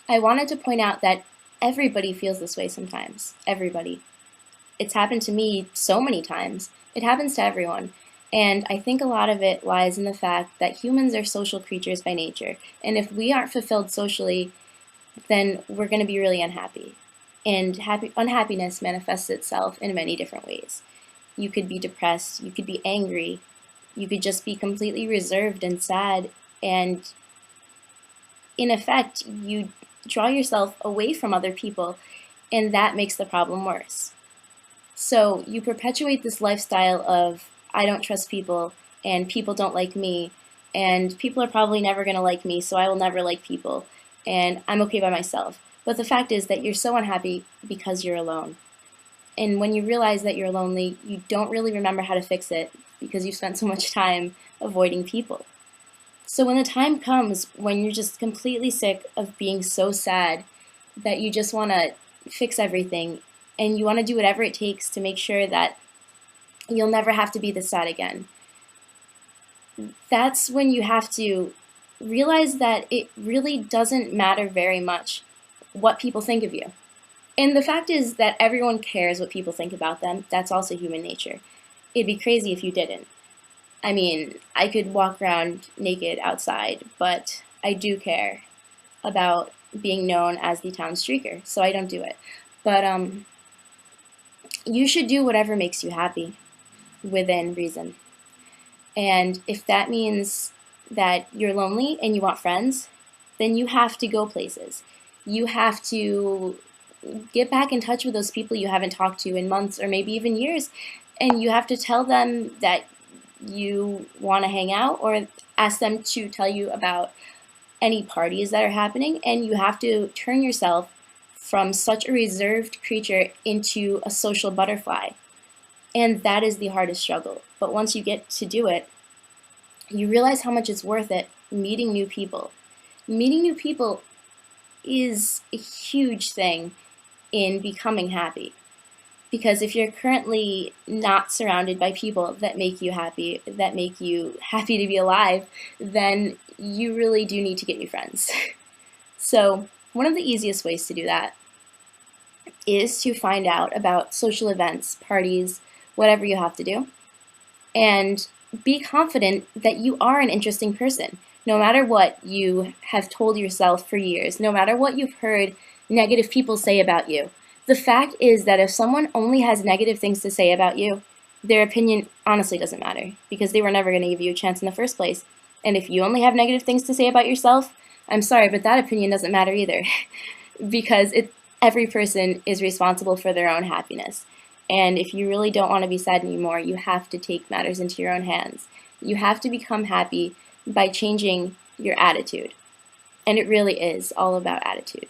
I wanted to point out that everybody feels this way sometimes. Everybody. It's happened to me so many times. It happens to everyone. And I think a lot of it lies in the fact that humans are social creatures by nature. And if we aren't fulfilled socially, then we're going to be really unhappy. And unhappiness manifests itself in many different ways. You could be depressed, you could be angry, you could just be completely reserved and sad, and in effect, you draw yourself away from other people, and that makes the problem worse. So you perpetuate this lifestyle of, I don't trust people, and people don't like me, and people are probably never going to like me, so I will never like people, and I'm okay by myself. But the fact is that you're so unhappy because you're alone. And when you realize that you're lonely, you don't really remember how to fix it because you spent so much time avoiding people. So when the time comes when you're just completely sick of being so sad that you just want to fix everything and you want to do whatever it takes to make sure that you'll never have to be this sad again, that's when you have to realize that it really doesn't matter very much what people think of you. And the fact is that everyone cares what people think about them. That's also human nature. It'd be crazy if you didn't. I mean, I could walk around naked outside, but I do care about being known as the town streaker, so I don't do it. But you should do whatever makes you happy, within reason. And if that means that you're lonely and you want friends, then you have to go places. You have to get back in touch with those people you haven't talked to in months or maybe even years, and you have to tell them that you want to hang out or ask them to tell you about any parties that are happening, and you have to turn yourself from such a reserved creature into a social butterfly. And that is the hardest struggle. But once you get to do it, you realize how much it's worth it meeting new people. Meeting new people is a huge thing in becoming happy. Because if you're currently not surrounded by people that make you happy to be alive, then you really do need to get new friends. So one of the easiest ways to do that is to find out about social events, parties, whatever you have to do, and be confident that you are an interesting person. No matter what you have told yourself for years, no matter what you've heard negative people say about you, the fact is that if someone only has negative things to say about you, their opinion honestly doesn't matter because they were never going to give you a chance in the first place. And if you only have negative things to say about yourself, I'm sorry, but that opinion doesn't matter either because every person is responsible for their own happiness. And if you really don't want to be sad anymore, you have to take matters into your own hands. You have to become happy by changing your attitude. And it really is all about attitude.